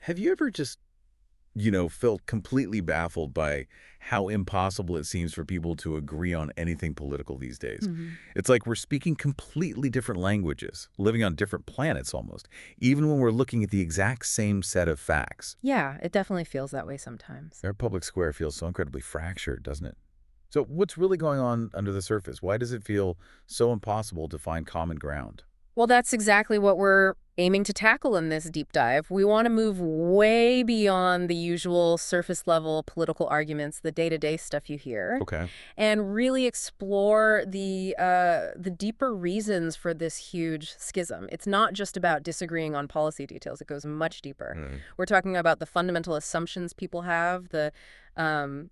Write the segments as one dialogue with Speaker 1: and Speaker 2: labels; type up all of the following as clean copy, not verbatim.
Speaker 1: Have you ever just, felt completely baffled by how impossible it seems for people to agree on anything political these days?
Speaker 2: Hmm.
Speaker 1: It's like we're speaking completely different languages, living on different planets almost, even when we're looking at the exact same set of facts.
Speaker 2: Yeah, it definitely feels that way sometimes.
Speaker 1: Our public square feels so incredibly fractured, doesn't it? So what's really going on under the surface? Why does it feel so impossible to find common ground?
Speaker 2: Well, that's exactly what we're aiming to tackle in this deep dive. We want to move way beyond the usual surface level political arguments, the day-to-day stuff you hear,
Speaker 1: Okay.
Speaker 2: and really explore the deeper reasons for this huge schism. It's not just about disagreeing on policy details. It goes much deeper. We're talking about the fundamental assumptions people have, the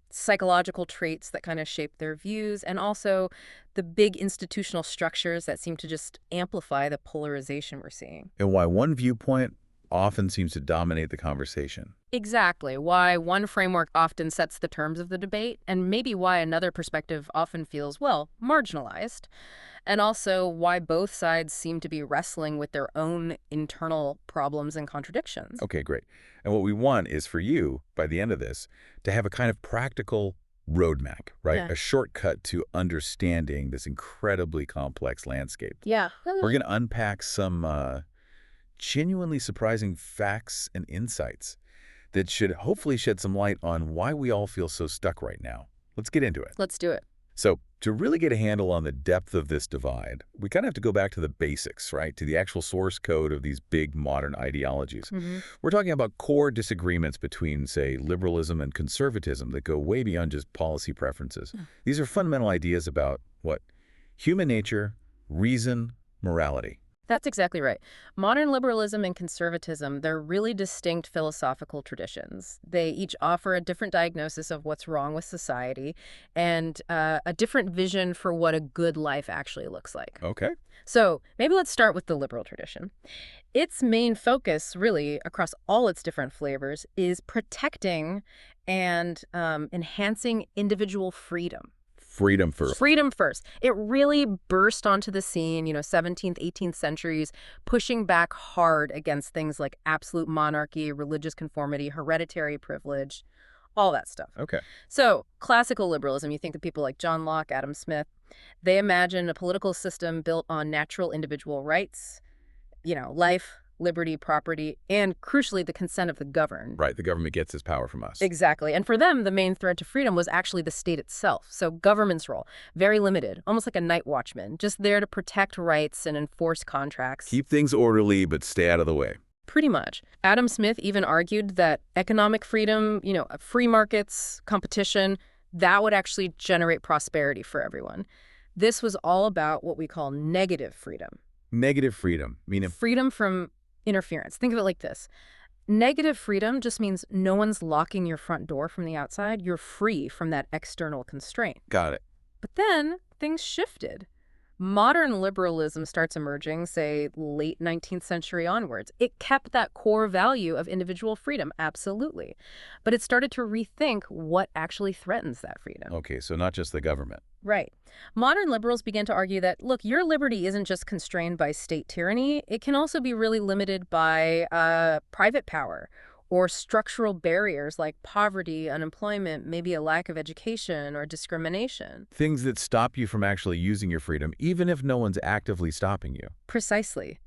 Speaker 2: psychological traits that kind of shape their views, and also the big institutional structures that seem to just amplify the polarization we're seeing.
Speaker 1: And why one viewpoint often seems to dominate the conversation.
Speaker 2: Exactly. Why one framework often sets the terms of the debate, and maybe why another perspective often feels, well, marginalized. And also why both sides seem to be wrestling with their own internal problems and contradictions.
Speaker 1: Okay, great. And what we want is for you, by the end of this, to have a kind of practical roadmap, right?
Speaker 2: Yeah.
Speaker 1: A shortcut to understanding this incredibly complex landscape.
Speaker 2: Yeah.
Speaker 1: We're going to unpack some genuinely surprising facts and insights that should hopefully shed some light on why we all feel so stuck right now. Let's get into it.
Speaker 2: Let's do it.
Speaker 1: So to really get a handle on the depth of this divide, we kind of have to go back to the basics, right? To the actual source code of these big modern ideologies. We're talking about core disagreements between, say, liberalism and conservatism that go way beyond just policy preferences. These are fundamental ideas about, what? Human nature, reason, morality.
Speaker 2: That's exactly right. Modern liberalism and conservatism, they're really distinct philosophical traditions. They each offer a different diagnosis of what's wrong with society and a different vision for what a good life actually looks like.
Speaker 1: Okay.
Speaker 2: So maybe let's start with the liberal tradition. Its main focus, really, across all its different flavors, is protecting and enhancing individual freedom.
Speaker 1: Freedom first.
Speaker 2: Freedom first. It really burst onto the scene, 17th, 18th centuries, pushing back hard against things like absolute monarchy, religious conformity, hereditary privilege, all that stuff.
Speaker 1: Okay.
Speaker 2: So classical liberalism, you think of people like John Locke, Adam Smith, they imagine a political system built on natural individual rights, life, liberty, property, and crucially, the consent of the governed.
Speaker 1: Right. The government gets its power from us.
Speaker 2: Exactly. And for them, the main threat to freedom was actually the state itself. So government's role, very limited, almost like a night watchman, just there to protect rights and enforce contracts.
Speaker 1: Keep things orderly, but stay out of the way.
Speaker 2: Pretty much. Adam Smith even argued that economic freedom, free markets, competition, that would actually generate prosperity for everyone. This was all about what we call negative freedom.
Speaker 1: Negative freedom, meaning
Speaker 2: freedom from interference. Think of it like this. Negative freedom just means no one's locking your front door from the outside. You're free from that external constraint.
Speaker 1: got it.
Speaker 2: But then things shifted. Modern liberalism starts emerging, say, late 19th century onwards. It kept that core value of individual freedom, absolutely. But it started to rethink what actually threatens that freedom.
Speaker 1: Okay, so not just the government.
Speaker 2: Right. Modern liberals began to argue that, look, your liberty isn't just constrained by state tyranny. It can also be really limited by private power or structural barriers like poverty, unemployment, maybe a lack of education or discrimination.
Speaker 1: Things that stop you from actually using your freedom, even if no one's actively stopping you.
Speaker 2: Precisely.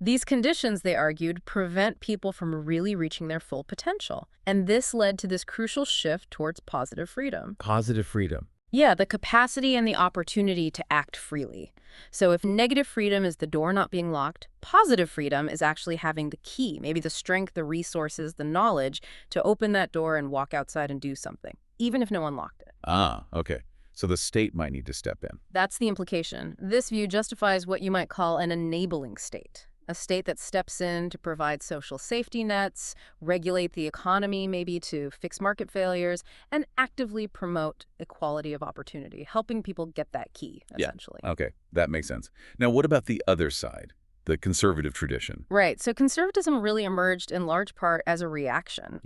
Speaker 2: These conditions, they argued, prevent people from really reaching their full potential. And this led to this crucial shift towards positive freedom.
Speaker 1: Positive freedom.
Speaker 2: Yeah, the capacity and the opportunity to act freely. So if negative freedom is the door not being locked, positive freedom is actually having the key, maybe the strength, the resources, the knowledge to open that door and walk outside and do something, even if no one locked it.
Speaker 1: Ah, okay. So the state might need to step in.
Speaker 2: That's the implication. This view justifies what you might call an enabling state. A state that steps in to provide social safety nets, regulate the economy maybe to fix market failures, and actively promote equality of opportunity, helping people get that key, essentially.
Speaker 1: Yeah. Okay, that makes sense. Now, what about the other side, the conservative tradition?
Speaker 2: Right. So conservatism really emerged in large part as a reaction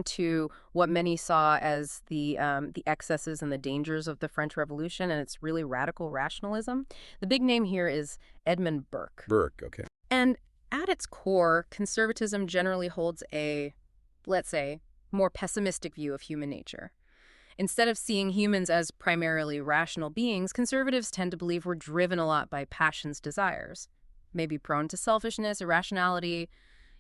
Speaker 2: to what many saw as the excesses and the dangers of the French Revolution, and its really radical rationalism. The big name here is Edmund Burke.
Speaker 1: Burke, okay.
Speaker 2: And at its core, conservatism generally holds a let's say, more pessimistic view of human nature. Instead of seeing humans as primarily rational beings, conservatives tend to believe we're driven a lot by passions, desires, maybe prone to selfishness, irrationality,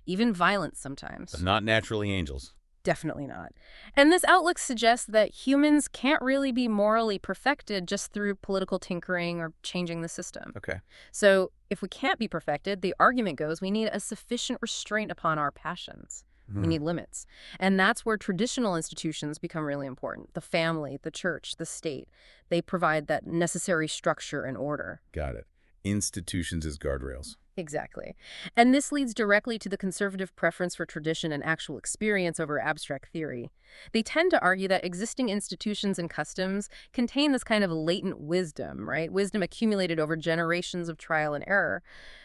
Speaker 2: even violence sometimes.
Speaker 1: But not naturally angels.
Speaker 2: Definitely not. And this outlook suggests that humans can't really be morally perfected just through political tinkering or changing the system.
Speaker 1: Okay.
Speaker 2: So if we can't be perfected, the argument goes we need a sufficient restraint upon our passions. We need limits. And that's where traditional institutions become really important. The family, the church, the state. They provide that necessary structure and order.
Speaker 1: Got it. Institutions as guardrails.
Speaker 2: Exactly. And this leads directly to the conservative preference for tradition and actual experience over abstract theory. They tend to argue that existing institutions and customs contain this kind of latent wisdom, right? Wisdom accumulated over generations of trial and error.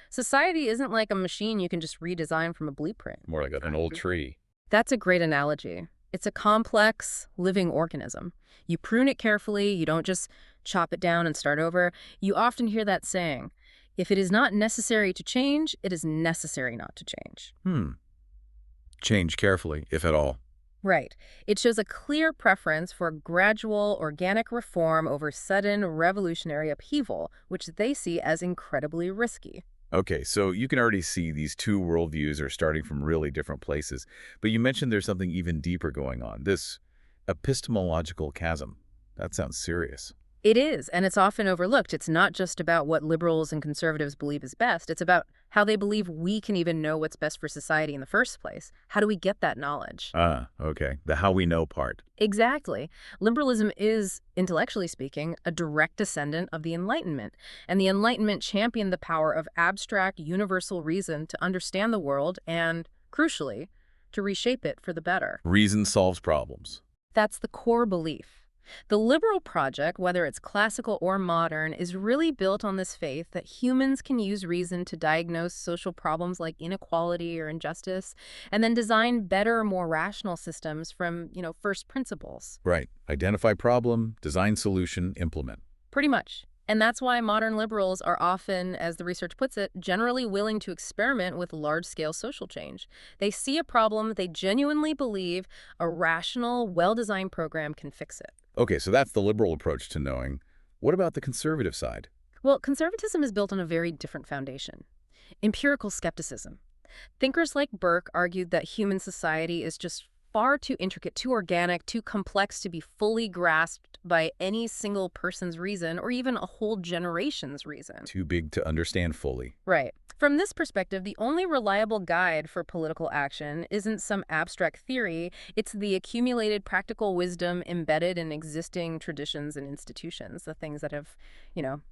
Speaker 2: Society isn't like a machine you can just redesign from a blueprint.
Speaker 1: More like an old tree.
Speaker 2: That's a great analogy. It's a complex, living organism. You prune it carefully, you don't just chop it down and start over. You often hear that saying, if it is not necessary to change, it is necessary not to change.
Speaker 1: Change carefully, if at all.
Speaker 2: Right. It shows a clear preference for gradual, organic reform over sudden, revolutionary upheaval, which they see as incredibly risky.
Speaker 1: Okay, so you can already see these two worldviews are starting from really different places. But you mentioned there's something even deeper going on, this epistemological chasm. That sounds serious.
Speaker 2: It is, and it's often overlooked. It's not just about what liberals and conservatives believe is best. It's about how they believe we can even know what's best for society in the first place. How do we get that knowledge?
Speaker 1: Okay. The how we know part.
Speaker 2: Exactly. Liberalism is, intellectually speaking, a direct descendant of the Enlightenment. And the Enlightenment championed the power of abstract, universal reason to understand the world and, crucially, to reshape it for the better.
Speaker 1: Reason solves problems.
Speaker 2: That's the core belief. The liberal project, whether it's classical or modern, is really built on this faith that humans can use reason to diagnose social problems like inequality or injustice, and then design better, more rational systems from, first principles.
Speaker 1: Right. Identify problem, design solution, implement.
Speaker 2: Pretty much. And that's why modern liberals are often, as the research puts it, generally willing to experiment with large-scale social change. They see a problem, they genuinely believe a rational, well-designed program can fix it.
Speaker 1: Okay, so that's the liberal approach to knowing. What about the conservative side?
Speaker 2: Well, conservatism is built on a very different foundation. Empirical skepticism. Thinkers like Burke argued that human society is just far too intricate, too organic, too complex to be fully grasped by any single person's reason or even a whole generation's reason.
Speaker 1: Too big to understand fully.
Speaker 2: Right. From this perspective, the only reliable guide for political action isn't some abstract theory, it's the accumulated practical wisdom embedded in existing traditions and institutions, the things that have,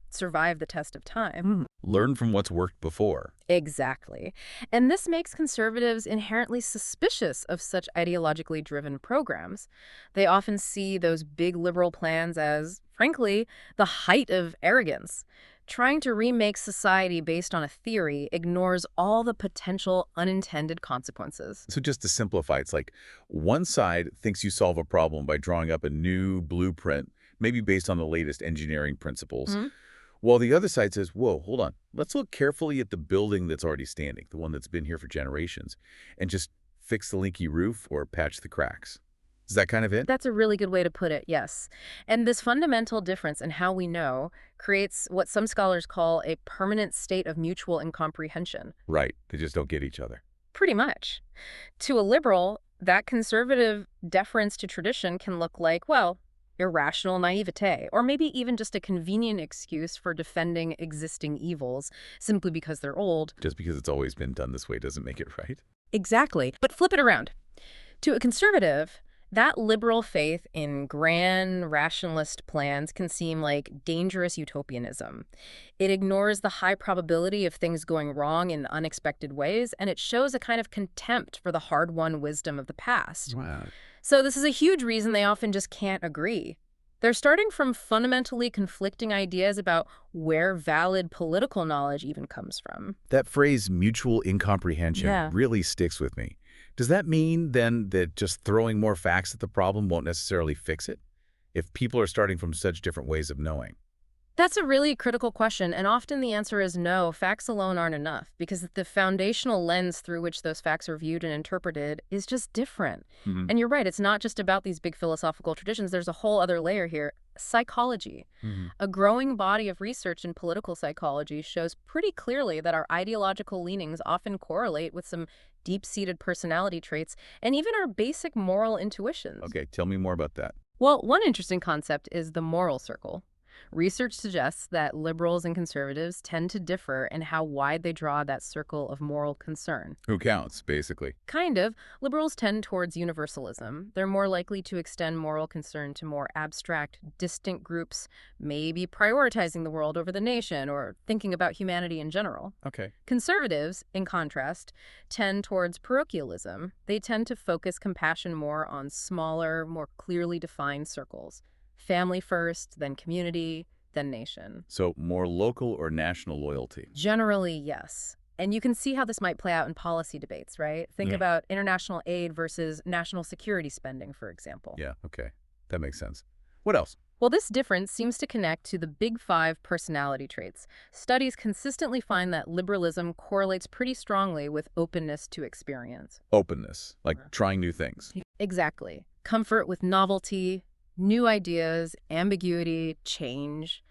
Speaker 2: survived the test of time.
Speaker 1: Learn from what's worked before.
Speaker 2: Exactly. And this makes conservatives inherently suspicious of such ideologically driven programs. They often see those big liberal plans as, frankly, the height of arrogance. Trying to remake society based on a theory ignores all the potential unintended consequences.
Speaker 1: So just to simplify, it's like one side thinks you solve a problem by drawing up a new blueprint, maybe based on the latest engineering principles, while the other side says, whoa, hold on, let's look carefully at the building that's already standing, the one that's been here for generations, and just fix the leaky roof or patch the cracks. Is that kind of it?
Speaker 2: That's a really good way to put it, yes. And this fundamental difference in how we know creates what some scholars call a permanent state of mutual incomprehension.
Speaker 1: Right. They just don't get each other.
Speaker 2: Pretty much. To a liberal, that conservative deference to tradition can look like, well, irrational naivete, or maybe even just a convenient excuse for defending existing evils simply because they're old.
Speaker 1: Just because it's always been done this way doesn't make it right.
Speaker 2: Exactly. But flip it around. To a conservative, that liberal faith in grand rationalist plans can seem like dangerous utopianism. It ignores the high probability of things going wrong in unexpected ways, and it shows a kind of contempt for the hard-won wisdom of the past.
Speaker 1: Wow.
Speaker 2: So this is a huge reason they often just can't agree. They're starting from fundamentally conflicting ideas about where valid political knowledge even comes from.
Speaker 1: That phrase, mutual incomprehension, really sticks with me. Does that mean, then, that just throwing more facts at the problem won't necessarily fix it? If people are starting from such different ways of knowing?
Speaker 2: That's a really critical question, and often the answer is no, facts alone aren't enough, because the foundational lens through which those facts are viewed and interpreted is just different.
Speaker 1: Hmm.
Speaker 2: And you're right, it's not just about these big philosophical traditions, there's a whole other layer here. Psychology.
Speaker 1: Hmm.
Speaker 2: A growing body of research in political psychology shows pretty clearly that our ideological leanings often correlate with some deep-seated personality traits and even our basic moral intuitions.
Speaker 1: Okay, tell me more about that.
Speaker 2: Well, one interesting concept is the moral circle. Research suggests that liberals and conservatives tend to differ in how wide they draw that circle of moral concern.
Speaker 1: Who counts, basically?
Speaker 2: Kind of. Liberals tend towards universalism. They're more likely to extend moral concern to more abstract, distant groups, maybe prioritizing the world over the nation or thinking about humanity in general.
Speaker 1: Okay.
Speaker 2: Conservatives, in contrast, tend towards parochialism. They tend to focus compassion more on smaller, more clearly defined circles. Family first, then community, then nation.
Speaker 1: So more local or national loyalty?
Speaker 2: Generally, yes. And you can see how this might play out in policy debates, right? Think
Speaker 1: Yeah.
Speaker 2: about international aid versus national security spending, for example.
Speaker 1: Yeah, okay. That makes sense. What else?
Speaker 2: Well, this difference seems to connect to the big five personality traits. Studies consistently find that liberalism correlates pretty strongly with openness to experience.
Speaker 1: Openness, like trying new things.
Speaker 2: Exactly. Comfort with novelty, new ideas, ambiguity, change.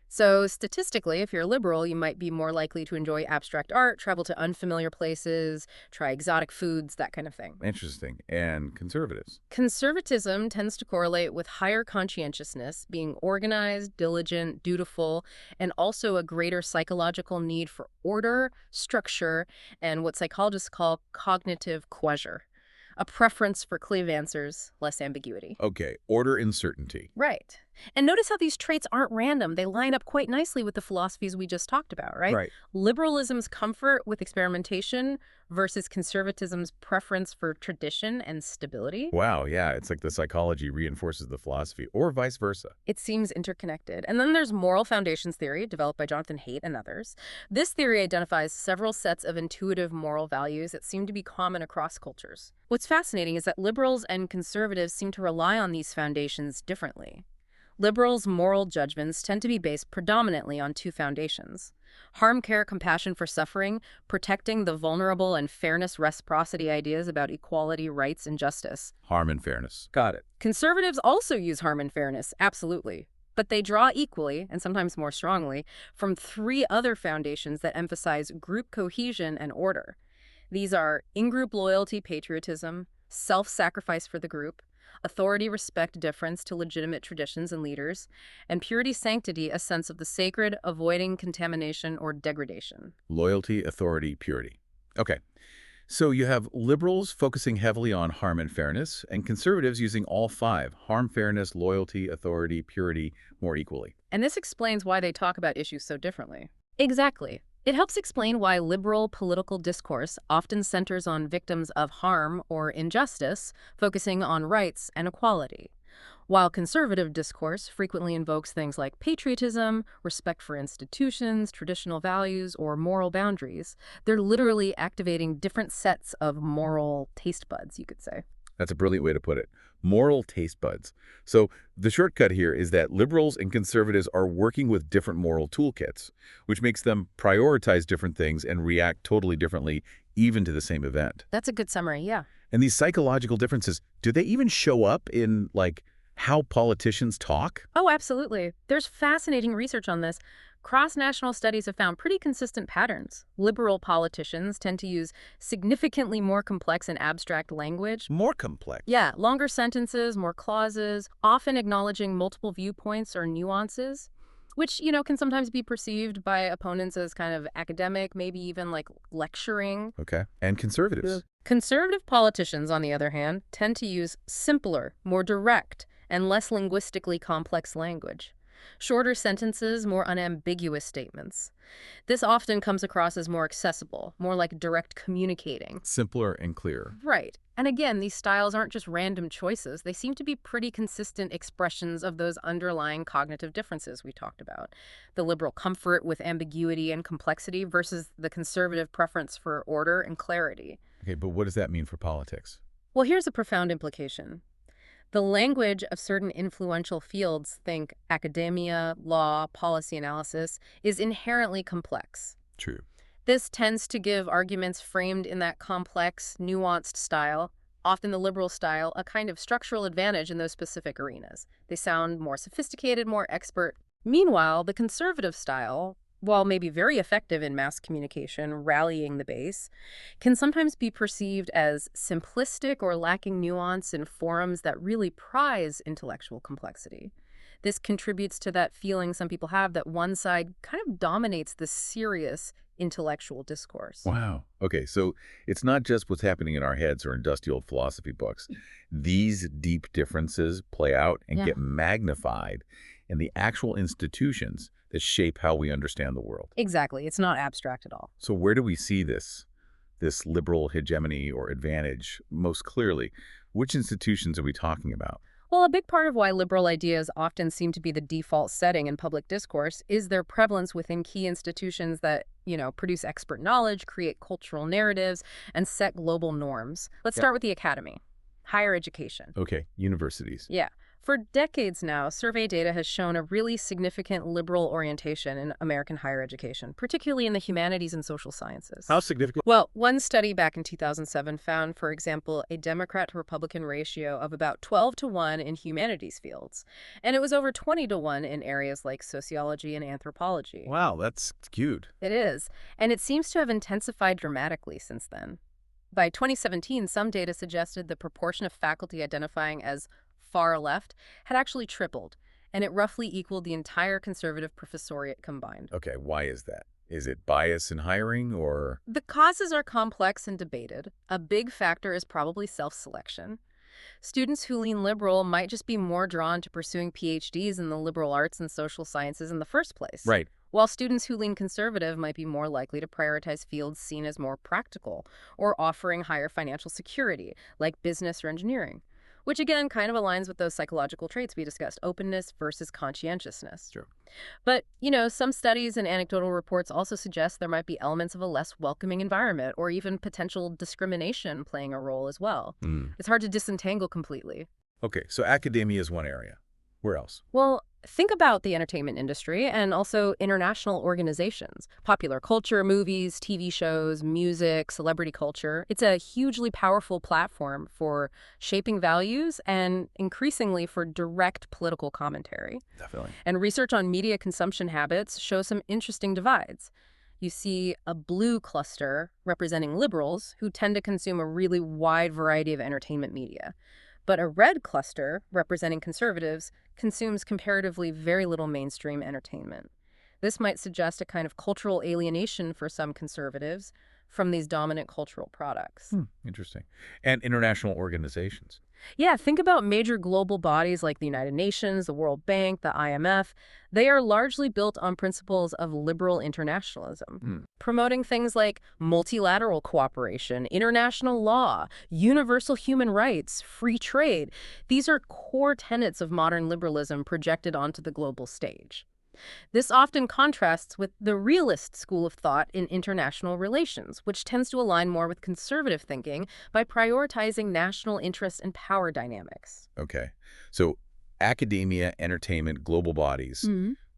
Speaker 2: So statistically, if you're liberal, you might be more likely to enjoy abstract art, travel to unfamiliar places, try exotic foods, that kind of thing.
Speaker 1: Interesting. And conservatives?
Speaker 2: Conservatism tends to correlate with higher conscientiousness, being organized, diligent, dutiful, and also a greater psychological need for order, structure, and what psychologists call cognitive quasar. A preference for clear answers, less ambiguity.
Speaker 1: Okay, order and certainty.
Speaker 2: Right. And notice how these traits aren't random. They line up quite nicely with the philosophies we just talked about, right?
Speaker 1: Right.
Speaker 2: Liberalism's comfort with experimentation versus conservatism's preference for tradition and stability.
Speaker 1: Wow, yeah, it's like the psychology reinforces the philosophy, or vice versa.
Speaker 2: It seems interconnected. And then there's moral foundations theory, developed by Jonathan Haidt and others. This theory identifies several sets of intuitive moral values that seem to be common across cultures. What's fascinating is that liberals and conservatives seem to rely on these foundations differently. Liberals' moral judgments tend to be based predominantly on two foundations: harm, care, compassion for suffering, protecting the vulnerable, and fairness, reciprocity ideas about equality, rights, and justice.
Speaker 1: Harm and fairness. Got it.
Speaker 2: Conservatives also use harm and fairness, absolutely. But they draw equally, and sometimes more strongly, from three other foundations that emphasize group cohesion and order. These are in-group loyalty, patriotism, self-sacrifice for the group, authority, respect, deference to legitimate traditions and leaders, and purity, sanctity, a sense of the sacred, avoiding contamination or degradation.
Speaker 1: Loyalty, authority, purity. Okay. So you have liberals focusing heavily on harm and fairness, and conservatives using all five: harm, fairness, loyalty, authority, purity, more equally.
Speaker 2: And this explains why they talk about issues so differently. Exactly. It helps explain why liberal political discourse often centers on victims of harm or injustice, focusing on rights and equality, while conservative discourse frequently invokes things like patriotism, respect for institutions, traditional values, or moral boundaries. They're literally activating different sets of moral taste buds, you could say.
Speaker 1: That's a brilliant way to put it. Moral taste buds. So the shortcut here is that liberals and conservatives are working with different moral toolkits, which makes them prioritize different things and react totally differently, even to the same event.
Speaker 2: That's a good summary, yeah.
Speaker 1: And these psychological differences, do they even show up in, like, how politicians talk?
Speaker 2: Oh, absolutely. There's fascinating research on this. Cross-national studies have found pretty consistent patterns. Liberal politicians tend to use significantly more complex and abstract language.
Speaker 1: More complex.
Speaker 2: Yeah, longer sentences, more clauses, often acknowledging multiple viewpoints or nuances, which, can sometimes be perceived by opponents as kind of academic, maybe even like lecturing.
Speaker 1: Okay. And conservatives?
Speaker 2: Conservative politicians, on the other hand, tend to use simpler, more direct, and less linguistically complex language. Shorter sentences, more unambiguous statements. This often comes across as more accessible, more like direct communicating.
Speaker 1: Simpler and clearer.
Speaker 2: Right. And again, these styles aren't just random choices. They seem to be pretty consistent expressions of those underlying cognitive differences we talked about. The liberal comfort with ambiguity and complexity versus the conservative preference for order and clarity.
Speaker 1: Okay, but what does that mean for politics?
Speaker 2: Well, here's a profound implication. The language of certain influential fields, think academia, law, policy analysis, is inherently complex.
Speaker 1: True.
Speaker 2: This tends to give arguments framed in that complex, nuanced style, often the liberal style, a kind of structural advantage in those specific arenas. They sound more sophisticated, more expert. Meanwhile, the conservative style, while maybe very effective in mass communication, rallying the base, can sometimes be perceived as simplistic or lacking nuance in forums that really prize intellectual complexity. This contributes to that feeling some people have that one side kind of dominates the serious intellectual discourse.
Speaker 1: Wow. Okay, so it's not just what's happening in our heads or in dusty old philosophy books. These deep differences play out and get magnified in the actual institutions that shape how we understand the world.
Speaker 2: Exactly. It's not abstract at all.
Speaker 1: So where do we see this liberal hegemony or advantage most clearly? Which institutions are we talking about?
Speaker 2: Well, a big part of why liberal ideas often seem to be the default setting in public discourse is their prevalence within key institutions that, produce expert knowledge, create cultural narratives, and set global norms. Let's start with the academy, higher education.
Speaker 1: Okay, universities.
Speaker 2: Yeah. For decades now, survey data has shown a really significant liberal orientation in American higher education, particularly in the humanities and social sciences.
Speaker 1: How significant?
Speaker 2: Well, one study back in 2007 found, for example, a Democrat-to-Republican ratio of about 12-1 in humanities fields, and it was over 20-1 in areas like sociology and anthropology.
Speaker 1: Wow, that's skewed.
Speaker 2: It is, and it seems to have intensified dramatically since then. By 2017, some data suggested the proportion of faculty identifying as far left had actually tripled, and it roughly equaled the entire conservative professoriate combined.
Speaker 1: Okay, why is that? Is it bias in hiring or?
Speaker 2: The causes are complex and debated. A big factor is probably self-selection. Students who lean liberal might just be more drawn to pursuing PhDs in the liberal arts and social sciences in the first place.
Speaker 1: Right.
Speaker 2: While students who lean conservative might be more likely to prioritize fields seen as more practical or offering higher financial security, like business or engineering. Which again kind of aligns with those psychological traits we discussed, openness versus conscientiousness.
Speaker 1: True.
Speaker 2: But, some studies and anecdotal reports also suggest there might be elements of a less welcoming environment or even potential discrimination playing a role as well. It's hard to disentangle completely.
Speaker 1: Okay, so academia is one area. Where else?
Speaker 2: Well, think about the entertainment industry and also international organizations. Popular culture, movies, TV shows, music, celebrity culture. It's a hugely powerful platform for shaping values and increasingly for direct political commentary.
Speaker 1: Definitely.
Speaker 2: And research on media consumption habits shows some interesting divides. You see a blue cluster representing liberals who tend to consume a really wide variety of entertainment media. But a red cluster, representing conservatives, consumes comparatively very little mainstream entertainment. This might suggest a kind of cultural alienation for some conservatives from these dominant cultural products.
Speaker 1: Interesting. And international organizations.
Speaker 2: Yeah, think about major global bodies like the United Nations, the World Bank, the IMF. They are largely built on principles of liberal internationalism, promoting things like multilateral cooperation, international law, universal human rights, free trade. These are core tenets of modern liberalism projected onto the global stage. This often contrasts with the realist school of thought in international relations, which tends to align more with conservative thinking by prioritizing national interest and power dynamics.
Speaker 1: Okay. So academia, entertainment, global bodies.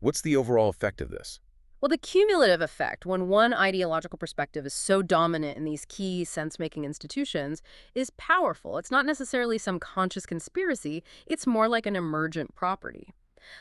Speaker 1: What's the overall effect of this?
Speaker 2: Well, the cumulative effect, when one ideological perspective is so dominant in these key sense-making institutions, is powerful. It's not necessarily some conscious conspiracy. It's more like an emergent property.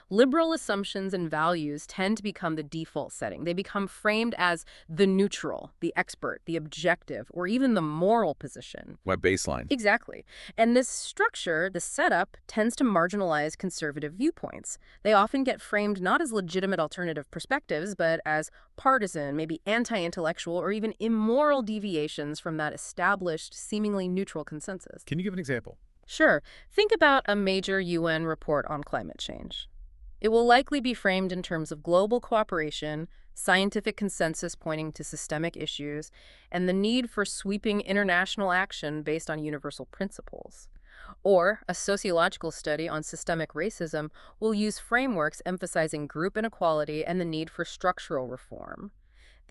Speaker 2: Liberal assumptions and values tend to become the default setting. They become framed as the neutral, the expert, the objective, or even the moral position.
Speaker 1: What baseline?
Speaker 2: Exactly. And this structure, the setup, tends to marginalize conservative viewpoints. They often get framed not as legitimate alternative perspectives, but as partisan, maybe anti-intellectual, or even immoral deviations from that established, seemingly neutral consensus.
Speaker 1: Can you give an example?
Speaker 2: Sure. Think about a major UN report on climate change. It will likely be framed in terms of global cooperation, scientific consensus pointing to systemic issues, and the need for sweeping international action based on universal principles. Or a sociological study on systemic racism will use frameworks emphasizing group inequality and the need for structural reform.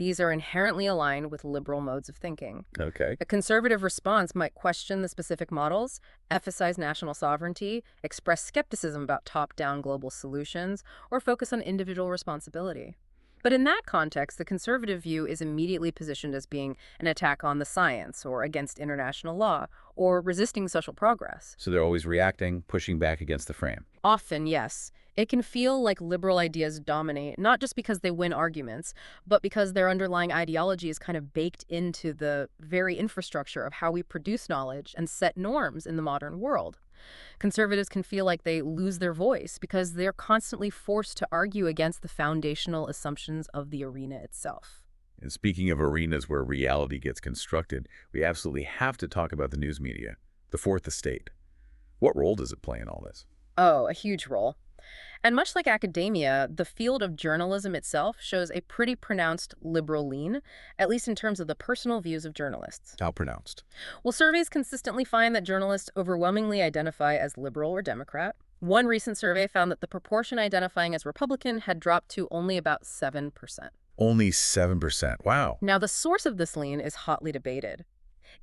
Speaker 2: These are inherently aligned with liberal modes of thinking.
Speaker 1: Okay.
Speaker 2: A conservative response might question the specific models, emphasize national sovereignty, express skepticism about top-down global solutions, or focus on individual responsibility. But in that context, the conservative view is immediately positioned as being an attack on the science, or against international law, or resisting social progress.
Speaker 1: So they're always reacting, pushing back against the frame.
Speaker 2: Often, yes. It can feel like liberal ideas dominate, not just because they win arguments, but because their underlying ideology is kind of baked into the very infrastructure of how we produce knowledge and set norms in the modern world. Conservatives can feel like they lose their voice because they're constantly forced to argue against the foundational assumptions of the arena itself.
Speaker 1: And speaking of arenas where reality gets constructed, we absolutely have to talk about the news media, the fourth estate. What role does it play in all this?
Speaker 2: Oh, a huge role. And much like academia, the field of journalism itself shows a pretty pronounced liberal lean, at least in terms of the personal views of journalists.
Speaker 1: How pronounced?
Speaker 2: Well, surveys consistently find that journalists overwhelmingly identify as liberal or Democrat. One recent survey found that the proportion identifying as Republican had dropped to only about 7%.
Speaker 1: Only 7%. Wow.
Speaker 2: Now, the source of this lean is hotly debated.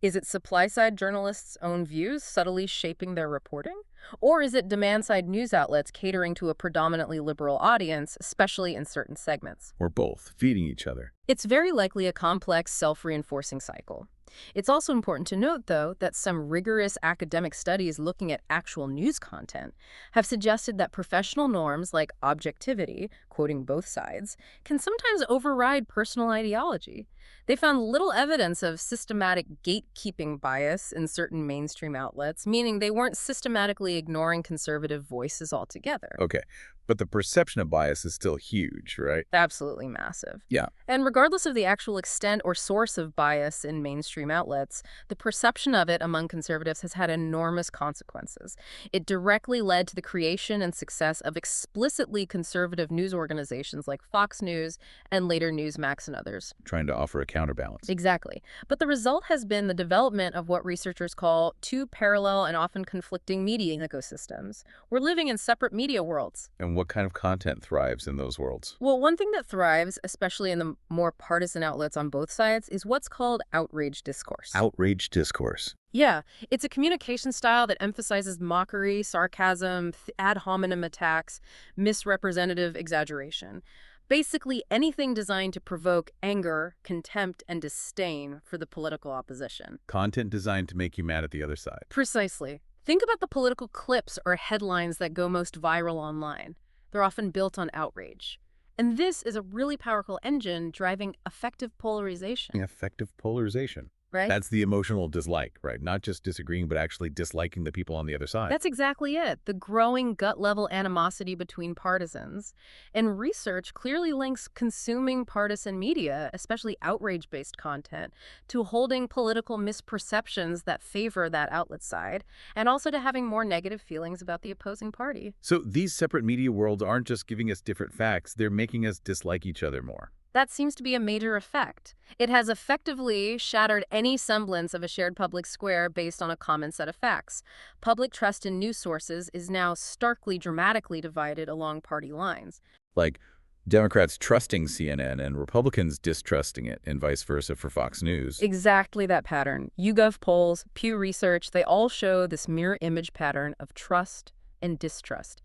Speaker 2: Is it supply-side journalists' own views subtly shaping their reporting? Or is it demand-side news outlets catering to a predominantly liberal audience, especially in certain segments?
Speaker 1: Or both, feeding each other.
Speaker 2: It's very likely a complex, self-reinforcing cycle. It's also important to note, though, that some rigorous academic studies looking at actual news content have suggested that professional norms like objectivity, quoting both sides, can sometimes override personal ideology. They found little evidence of systematic gatekeeping bias in certain mainstream outlets, meaning they weren't systematically ignoring conservative voices altogether.
Speaker 1: Okay, but the perception of bias is still huge, right?
Speaker 2: Absolutely massive.
Speaker 1: Yeah.
Speaker 2: And regardless of the actual extent or source of bias in mainstream outlets, the perception of it among conservatives has had enormous consequences. It directly led to the creation and success of explicitly conservative news organizations like Fox News and later Newsmax and others.
Speaker 1: Trying to offer a counterbalance.
Speaker 2: Exactly. But the result has been the development of what researchers call two parallel and often conflicting media ecosystems. We're living in separate media worlds.
Speaker 1: And what kind of content thrives in those worlds?
Speaker 2: Well, one thing that thrives, especially in the more partisan outlets on both sides, is what's called outrage discourse.
Speaker 1: Outrage discourse.
Speaker 2: Yeah, it's a communication style that emphasizes mockery, sarcasm, ad hominem attacks, misrepresentative exaggeration. Basically anything designed to provoke anger, contempt, and disdain for the political opposition.
Speaker 1: Content designed to make you mad at the other side.
Speaker 2: Precisely. Think about the political clips or headlines that go most viral online. They're often built on outrage. And this is a really powerful engine driving effective polarization.
Speaker 1: Effective polarization.
Speaker 2: Right?
Speaker 1: That's the emotional dislike, right? Not just disagreeing, but actually disliking the people on the other side.
Speaker 2: That's exactly it. The growing gut-level animosity between partisans. And research clearly links consuming partisan media, especially outrage-based content, to holding political misperceptions that favor that outlet side, and also to having more negative feelings about the opposing party.
Speaker 1: So these separate media worlds aren't just giving us different facts, they're making us dislike each other more.
Speaker 2: That seems to be a major effect. It has effectively shattered any semblance of a shared public square based on a common set of facts. Public trust in news sources is now starkly, dramatically divided along party lines.
Speaker 1: Like Democrats trusting CNN and Republicans distrusting it, and vice versa for Fox News.
Speaker 2: Exactly that pattern. YouGov polls, Pew Research, they all show this mirror image pattern of trust and distrust.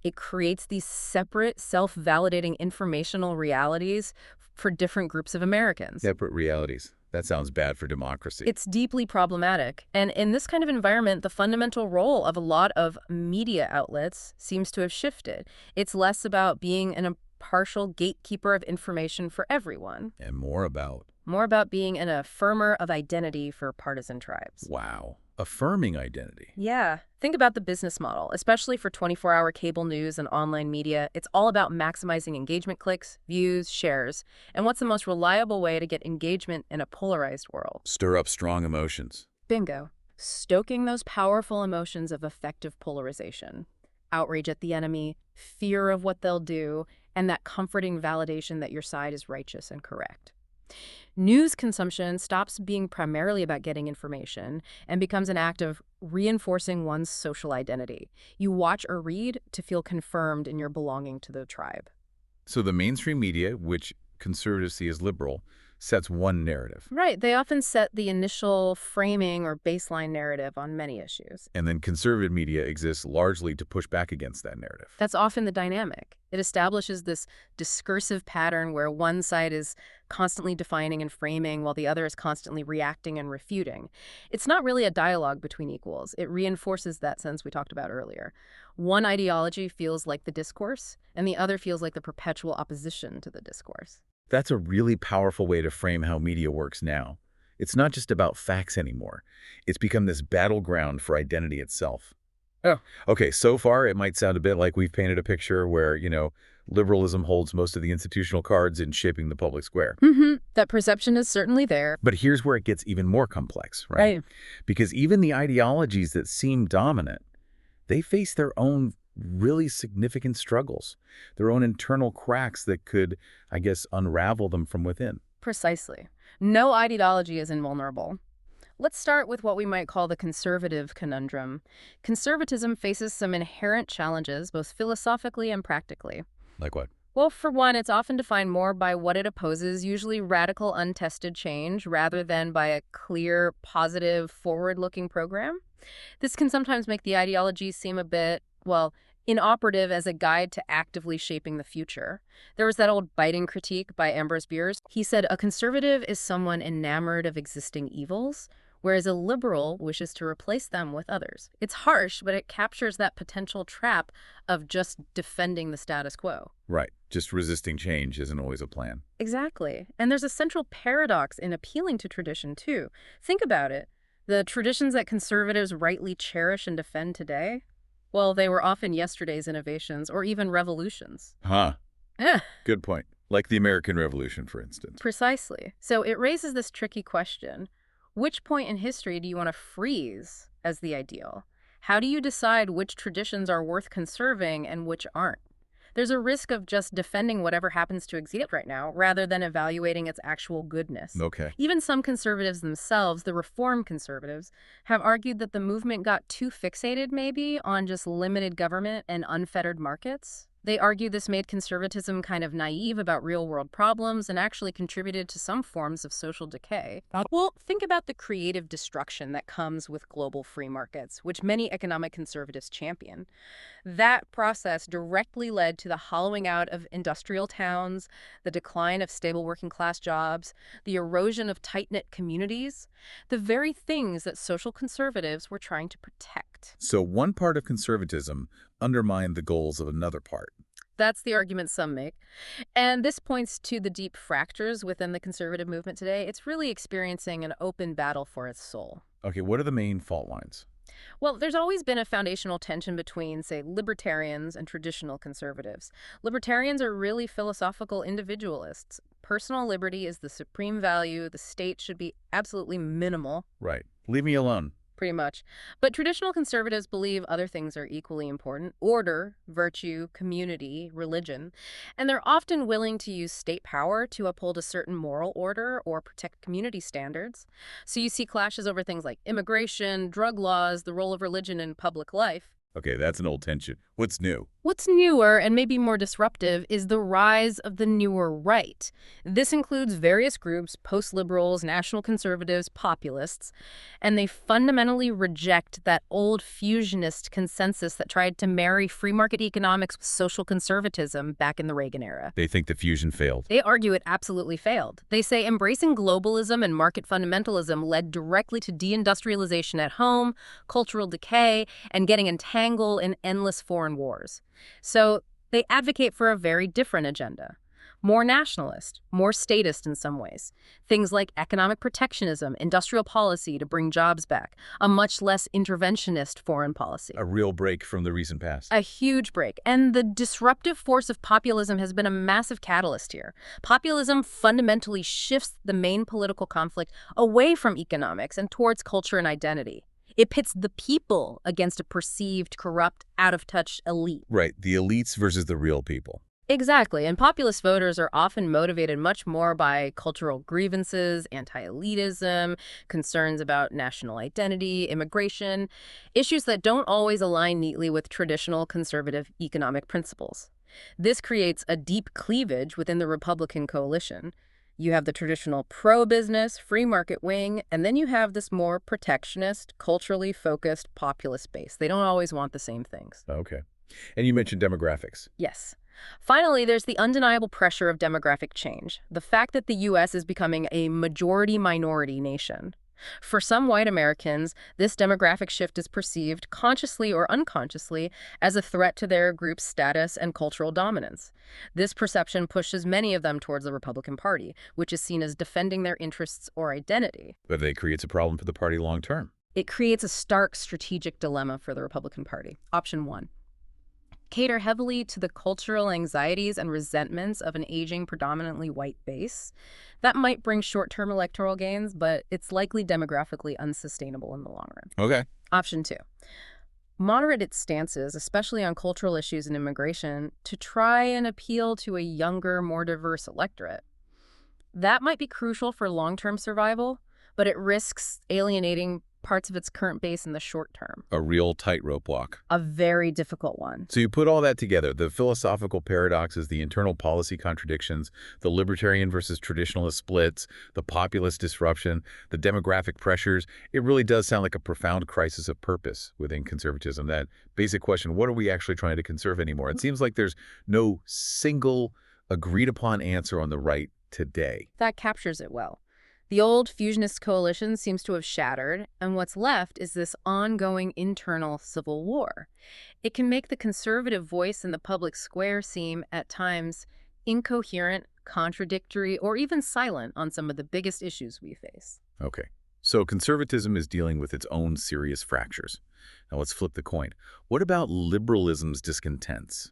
Speaker 2: It creates these separate, self-validating informational realities for different groups of Americans.
Speaker 1: Separate realities. That sounds bad for democracy.
Speaker 2: It's deeply problematic. And in this kind of environment, the fundamental role of a lot of media outlets seems to have shifted. It's less about being an impartial gatekeeper of information for everyone.
Speaker 1: And more about
Speaker 2: being an affirmer of identity for partisan tribes.
Speaker 1: Wow. Affirming identity.
Speaker 2: Yeah. Think about the business model, especially for 24-hour cable news and online media. It's all about maximizing engagement clicks, views, shares. And what's the most reliable way to get engagement in a polarized world?
Speaker 1: Stir up strong emotions.
Speaker 2: Bingo. Stoking those powerful emotions of effective polarization. Outrage at the enemy, fear of what they'll do, and that comforting validation that your side is righteous and correct. News consumption stops being primarily about getting information and becomes an act of reinforcing one's social identity. You watch or read to feel confirmed in your belonging to the tribe.
Speaker 1: So the mainstream media, which conservatives see as liberal, sets one narrative.
Speaker 2: Right. They often set the initial framing or baseline narrative on many issues.
Speaker 1: And then conservative media exists largely to push back against that narrative.
Speaker 2: That's often the dynamic. It establishes this discursive pattern where one side is constantly defining and framing while the other is constantly reacting and refuting. It's not really a dialogue between equals. It reinforces that sense we talked about earlier. One ideology feels like the discourse, and the other feels like the perpetual opposition to the discourse.
Speaker 1: That's a really powerful way to frame how media works now. It's not just about facts anymore. It's become this battleground for identity itself. Oh, okay, so far it might sound a bit like we've painted a picture where, liberalism holds most of the institutional cards in shaping the public square.
Speaker 2: That perception is certainly there.
Speaker 1: But here's where it gets even more complex, right? Because even the ideologies that seem dominant, they face their own really significant struggles, their own internal cracks that could, I guess, unravel them from within.
Speaker 2: Precisely. No ideology is invulnerable. Let's start with what we might call the conservative conundrum. Conservatism faces some inherent challenges, both philosophically and practically.
Speaker 1: Like what?
Speaker 2: Well, for one, it's often defined more by what it opposes, usually radical, untested change, rather than by a clear, positive, forward-looking program. This can sometimes make the ideology seem a bit, inoperative as a guide to actively shaping the future. There was that old biting critique by Ambrose Bierce. He said, a conservative is someone enamored of existing evils, whereas a liberal wishes to replace them with others. It's harsh, but it captures that potential trap of just defending the status quo.
Speaker 1: Right. Just resisting change isn't always a plan.
Speaker 2: Exactly. And there's a central paradox in appealing to tradition, too. Think about it. The traditions that conservatives rightly cherish and defend today, well, they were often yesterday's innovations or even revolutions.
Speaker 1: Good point. Like the American Revolution, for instance.
Speaker 2: Precisely. So it raises this tricky question. Which point in history do you want to freeze as the ideal? How do you decide which traditions are worth conserving and which aren't? There's a risk of just defending whatever happens to exist right now rather than evaluating its actual goodness.
Speaker 1: Okay.
Speaker 2: Even some conservatives themselves, the reform conservatives, have argued that the movement got too fixated maybe on just limited government and unfettered markets. They argue this made conservatism kind of naive about real-world problems and actually contributed to some forms of social decay. Well, think about the creative destruction that comes with global free markets, which many economic conservatives champion. That process directly led to the hollowing out of industrial towns, the decline of stable working-class jobs, the erosion of tight-knit communities, the very things that social conservatives were trying to protect.
Speaker 1: So one part of conservatism undermined the goals of another part.
Speaker 2: That's the argument some make. And this points to the deep fractures within the conservative movement today. It's really experiencing an open battle for its soul.
Speaker 1: Okay, what are the main fault lines?
Speaker 2: Well, there's always been a foundational tension between, say, libertarians and traditional conservatives. Libertarians are really philosophical individualists. Personal liberty is the supreme value. The state should be absolutely minimal.
Speaker 1: Right. Leave me alone.
Speaker 2: Pretty much. But traditional conservatives believe other things are equally important: order, virtue, community, religion. And they're often willing to use state power to uphold a certain moral order or protect community standards. So you see clashes over things like immigration, drug laws, the role of religion in public life.
Speaker 1: Okay, that's an old tension. What's new?
Speaker 2: What's newer and maybe more disruptive is the rise of the newer right. This includes various groups, post-liberals, national conservatives, populists, and they fundamentally reject that old fusionist consensus that tried to marry free market economics with social conservatism back in the Reagan era.
Speaker 1: They think the fusion failed.
Speaker 2: They argue it absolutely failed. They say embracing globalism and market fundamentalism led directly to deindustrialization at home, cultural decay, and getting entangled in endless foreign wars. So they advocate for a very different agenda. More nationalist, more statist in some ways. Things like economic protectionism, industrial policy to bring jobs back, a much less interventionist foreign policy.
Speaker 1: A real break from the recent past.
Speaker 2: A huge break. And the disruptive force of populism has been a massive catalyst here. Populism fundamentally shifts the main political conflict away from economics and towards culture and identity. It pits the people against a perceived, corrupt, out-of-touch elite.
Speaker 1: Right, the elites versus the real people.
Speaker 2: Exactly, and populist voters are often motivated much more by cultural grievances, anti-elitism, concerns about national identity, immigration, issues that don't always align neatly with traditional conservative economic principles. This creates a deep cleavage within the Republican coalition. You have the traditional pro-business, free market wing, and then you have this more protectionist, culturally focused populist base. They don't always want the same things.
Speaker 1: Okay. And you mentioned demographics.
Speaker 2: Yes. Finally, there's the undeniable pressure of demographic change, the fact that the U.S. is becoming a majority-minority nation. For some white Americans, this demographic shift is perceived, consciously or unconsciously, as a threat to their group's status and cultural dominance. This perception pushes many of them towards the Republican Party, which is seen as defending their interests or identity.
Speaker 1: But it creates a problem for the party long term.
Speaker 2: It creates a stark strategic dilemma for the Republican Party. Option 1. Cater heavily to the cultural anxieties and resentments of an aging, predominantly white base. That might bring short-term electoral gains, but it's likely demographically unsustainable in the long run.
Speaker 1: Okay.
Speaker 2: Option 2. Moderate its stances, especially on cultural issues and immigration, to try and appeal to a younger, more diverse electorate. That might be crucial for long-term survival, but it risks alienating parts of its current base in the short term.
Speaker 1: A real tightrope walk.
Speaker 2: A very difficult one.
Speaker 1: So you put all that together, the philosophical paradoxes, the internal policy contradictions, the libertarian versus traditionalist splits, the populist disruption, the demographic pressures. It really does sound like a profound crisis of purpose within conservatism. That basic question, what are we actually trying to conserve anymore? It seems like there's no single agreed-upon answer on the right today.
Speaker 2: That captures it well. The old fusionist coalition seems to have shattered, and what's left is this ongoing internal civil war. It can make the conservative voice in the public square seem, at times, incoherent, contradictory, or even silent on some of the biggest issues we face.
Speaker 1: Okay. So conservatism is dealing with its own serious fractures. Now let's flip the coin. What about liberalism's discontents?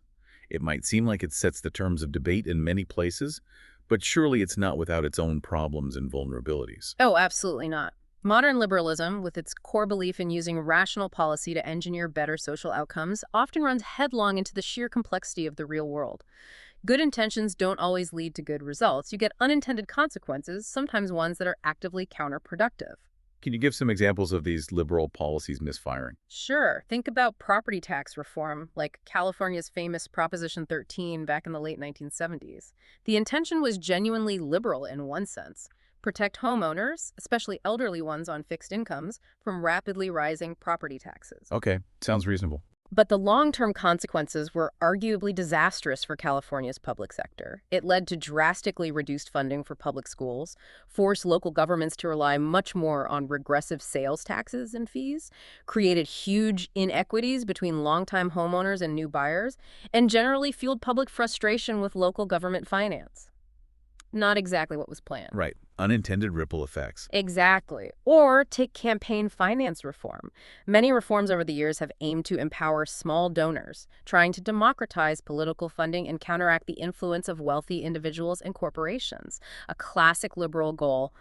Speaker 1: It might seem like it sets the terms of debate in many places, but surely it's not without its own problems and vulnerabilities.
Speaker 2: Oh, absolutely not. Modern liberalism, with its core belief in using rational policy to engineer better social outcomes, often runs headlong into the sheer complexity of the real world. Good intentions don't always lead to good results. You get unintended consequences, sometimes ones that are actively counterproductive.
Speaker 1: Can you give some examples of these liberal policies misfiring?
Speaker 2: Sure. Think about property tax reform, like California's famous Proposition 13 back in the late 1970s. The intention was genuinely liberal in one sense. Protect homeowners, especially elderly ones on fixed incomes, from rapidly rising property taxes.
Speaker 1: Okay, sounds reasonable.
Speaker 2: But the long-term consequences were arguably disastrous for California's public sector. It led to drastically reduced funding for public schools, forced local governments to rely much more on regressive sales taxes and fees, created huge inequities between longtime homeowners and new buyers, and generally fueled public frustration with local government finance. Not exactly what was planned.
Speaker 1: Right. Unintended ripple effects.
Speaker 2: Exactly. Or take campaign finance reform. Many reforms over the years have aimed to empower small donors, trying to democratize political funding and counteract the influence of wealthy individuals and corporations. A classic liberal goal: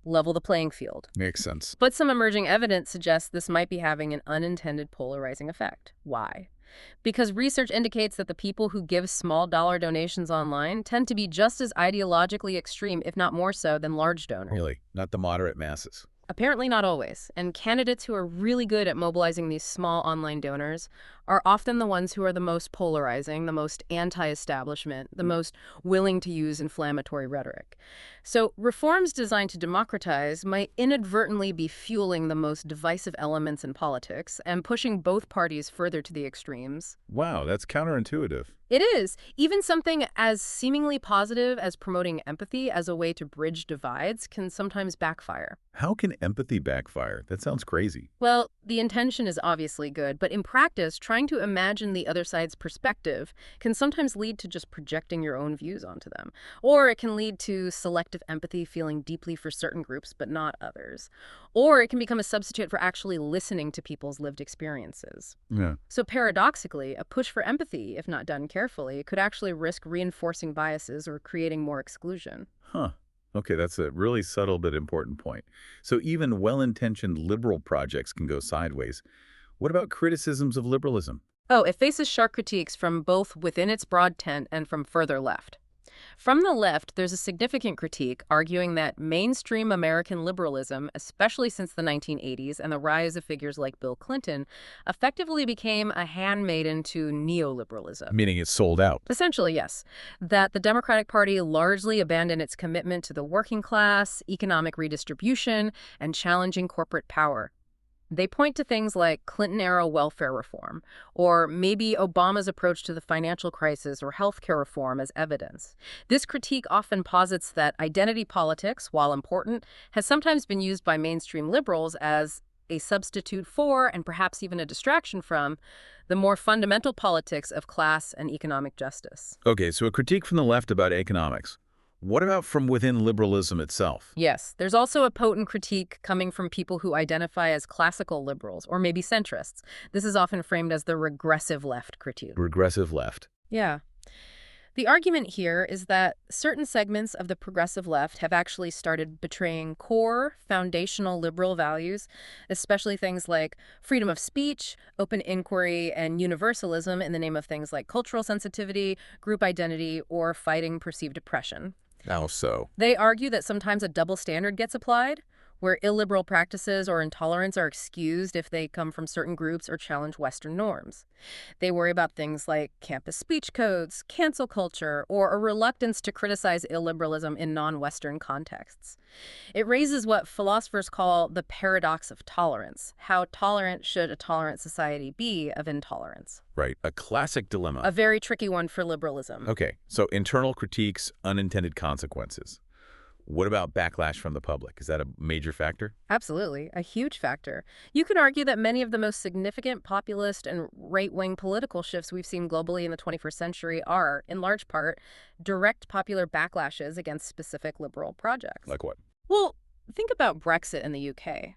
Speaker 2: level the playing field.
Speaker 1: Makes sense.
Speaker 2: But some emerging evidence suggests this might be having an unintended polarizing effect. Why? Because research indicates that the people who give small dollar donations online tend to be just as ideologically extreme, if not more so, than large donors.
Speaker 1: Really? Not the moderate masses.
Speaker 2: Apparently not always, and candidates who are really good at mobilizing these small online donors are often the ones who are the most polarizing, the most anti-establishment, the most willing to use inflammatory rhetoric. So reforms designed to democratize might inadvertently be fueling the most divisive elements in politics and pushing both parties further to the extremes.
Speaker 1: Wow, that's counterintuitive.
Speaker 2: It is. Even something as seemingly positive as promoting empathy as a way to bridge divides can sometimes backfire.
Speaker 1: How can empathy backfire? That sounds crazy.
Speaker 2: Well, the intention is obviously good, but in practice, trying to imagine the other side's perspective can sometimes lead to just projecting your own views onto them. Or it can lead to selective empathy, feeling deeply for certain groups but not others. Or it can become a substitute for actually listening to people's lived experiences.
Speaker 1: Yeah.
Speaker 2: So paradoxically, a push for empathy, if not done carefully, could actually risk reinforcing biases or creating more exclusion.
Speaker 1: Huh. Okay, that's a really subtle but important point. So even well-intentioned liberal projects can go sideways. What about criticisms of liberalism?
Speaker 2: Oh, it faces sharp critiques from both within its broad tent and from further left. From the left, there's a significant critique arguing that mainstream American liberalism, especially since the 1980s and the rise of figures like Bill Clinton, effectively became a handmaiden to neoliberalism.
Speaker 1: Meaning it's sold out.
Speaker 2: Essentially, yes. That the Democratic Party largely abandoned its commitment to the working class, economic redistribution, and challenging corporate power. They point to things like Clinton-era welfare reform, or maybe Obama's approach to the financial crisis or healthcare reform as evidence. This critique often posits that identity politics, while important, has sometimes been used by mainstream liberals as a substitute for, and perhaps even a distraction from, the more fundamental politics of class and economic justice.
Speaker 1: Okay, so a critique from the left about economics. What about from within liberalism itself?
Speaker 2: Yes, there's also a potent critique coming from people who identify as classical liberals, or maybe centrists. This is often framed as the regressive left critique.
Speaker 1: Regressive left.
Speaker 2: Yeah. The argument here is that certain segments of the progressive left have actually started betraying core, foundational liberal values, especially things like freedom of speech, open inquiry, and universalism in the name of things like cultural sensitivity, group identity, or fighting perceived oppression.
Speaker 1: How so?
Speaker 2: They argue that sometimes a double standard gets applied, where illiberal practices or intolerance are excused if they come from certain groups or challenge Western norms. They worry about things like campus speech codes, cancel culture, or a reluctance to criticize illiberalism in non-Western contexts. It raises what philosophers call the paradox of tolerance. How tolerant should a tolerant society be of intolerance?
Speaker 1: Right, a classic dilemma.
Speaker 2: A very tricky one for liberalism.
Speaker 1: Okay, so internal critiques, unintended consequences. What about backlash from the public? Is that a major factor?
Speaker 2: Absolutely, a huge factor. You could argue that many of the most significant populist and right-wing political shifts we've seen globally in the 21st century are, in large part, direct popular backlashes against specific liberal projects.
Speaker 1: Like what?
Speaker 2: Well, think about Brexit in the UK.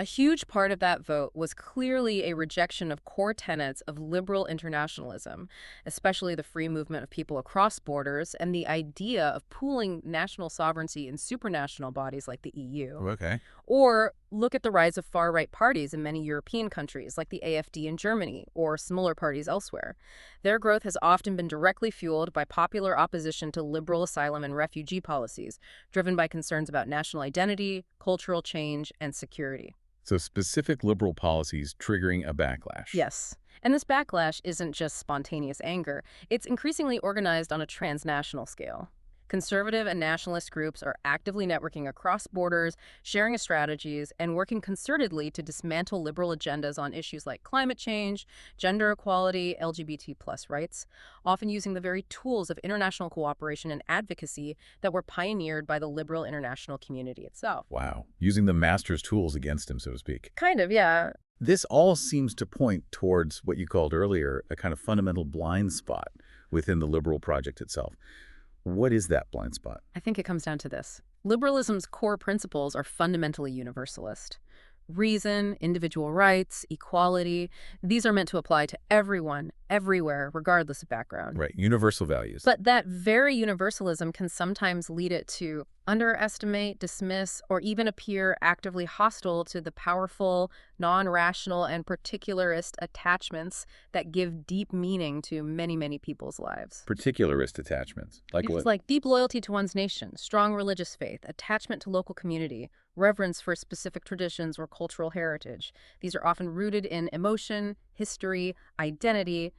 Speaker 2: A huge part of that vote was clearly a rejection of core tenets of liberal internationalism, especially the free movement of people across borders and the idea of pooling national sovereignty in supranational bodies like the EU.
Speaker 1: Okay.
Speaker 2: Or look at the rise of far-right parties in many European countries like the AfD in Germany or similar parties elsewhere. Their growth has often been directly fueled by popular opposition to liberal asylum and refugee policies, driven by concerns about national identity, cultural change, and security.
Speaker 1: So specific liberal policies triggering a backlash.
Speaker 2: Yes. And this backlash isn't just spontaneous anger. It's increasingly organized on a transnational scale. Conservative and nationalist groups are actively networking across borders, sharing strategies, and working concertedly to dismantle liberal agendas on issues like climate change, gender equality, LGBT+ rights, often using the very tools of international cooperation and advocacy that were pioneered by the liberal international community itself.
Speaker 1: Wow. Using the master's tools against him, so to speak.
Speaker 2: Kind of, yeah.
Speaker 1: This all seems to point towards what you called earlier a kind of fundamental blind spot within the liberal project itself. What is that blind spot?
Speaker 2: I think it comes down to this. Liberalism's core principles are fundamentally universalist. Reason, individual rights, equality, these are meant to apply to everyone, everywhere, regardless of background.
Speaker 1: Right, universal values.
Speaker 2: But that very universalism can sometimes lead it to underestimate, dismiss, or even appear actively hostile to the powerful, non-rational, and particularist attachments that give deep meaning to many, many people's lives.
Speaker 1: Particularist attachments. Like
Speaker 2: Things
Speaker 1: what?
Speaker 2: like deep loyalty to one's nation, strong religious faith, attachment to local community, reverence for specific traditions or cultural heritage. These are often rooted in emotion, history, identity,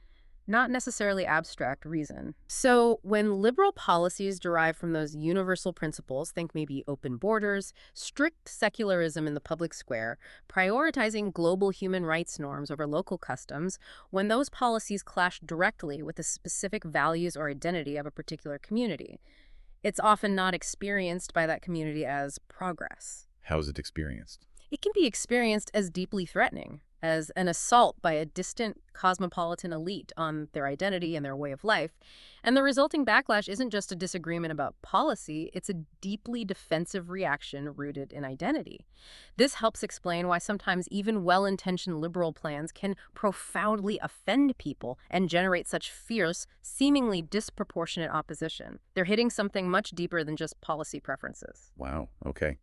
Speaker 2: not necessarily abstract reason. So when liberal policies derive from those universal principles, think maybe open borders, strict secularism in the public square, prioritizing global human rights norms over local customs, when those policies clash directly with the specific values or identity of a particular community, it's often not experienced by that community as progress.
Speaker 1: How is it experienced?
Speaker 2: It can be experienced as deeply threatening, as an assault by a distant cosmopolitan elite on their identity and their way of life. And the resulting backlash isn't just a disagreement about policy, it's a deeply defensive reaction rooted in identity. This helps explain why sometimes even well-intentioned liberal plans can profoundly offend people and generate such fierce, seemingly disproportionate opposition. They're hitting something much deeper than just policy preferences.
Speaker 1: Wow, okay.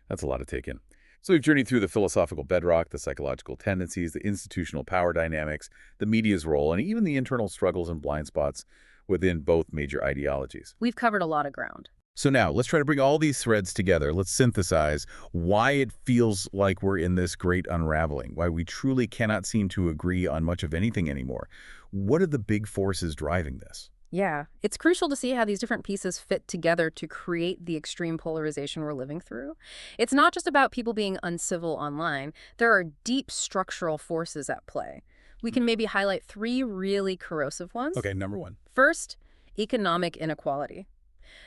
Speaker 1: That's a lot to take in. So we've journeyed through the philosophical bedrock, the psychological tendencies, the institutional power dynamics, the media's role, and even the internal struggles and blind spots within both major ideologies.
Speaker 2: We've covered a lot of ground.
Speaker 1: So now, let's try to bring all these threads together. Let's synthesize why it feels like we're in this great unraveling, why we truly cannot seem to agree on much of anything anymore. What are the big forces driving this?
Speaker 2: Yeah, it's crucial to see how these different pieces fit together to create the extreme polarization we're living through. It's not just about people being uncivil online. There are deep structural forces at play. We can maybe highlight three really corrosive ones.
Speaker 1: Okay, number one.
Speaker 2: First, economic inequality.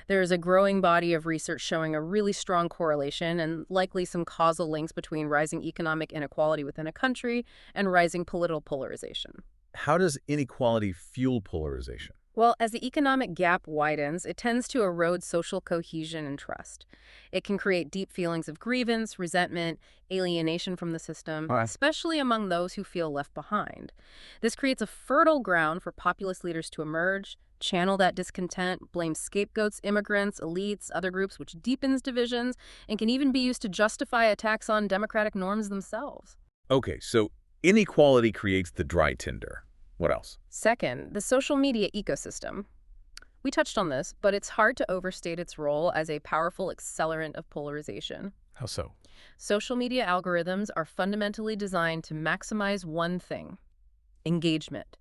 Speaker 2: There is a growing body of research showing a really strong correlation and likely some causal links between rising economic inequality within a country and rising political polarization.
Speaker 1: How does inequality fuel polarization?
Speaker 2: Well, as the economic gap widens, it tends to erode social cohesion and trust. It can create deep feelings of grievance, resentment, alienation from the system, especially among those who feel left behind. This creates a fertile ground for populist leaders to emerge, channel that discontent, blame scapegoats, immigrants, elites, other groups, which deepens divisions, and can even be used to justify attacks on democratic norms themselves.
Speaker 1: Okay, so inequality creates the dry tinder. What else?
Speaker 2: Second, the social media ecosystem. We touched on this, but it's hard to overstate its role as a powerful accelerant of polarization.
Speaker 1: How so?
Speaker 2: Social media algorithms are fundamentally designed to maximize one thing: engagement.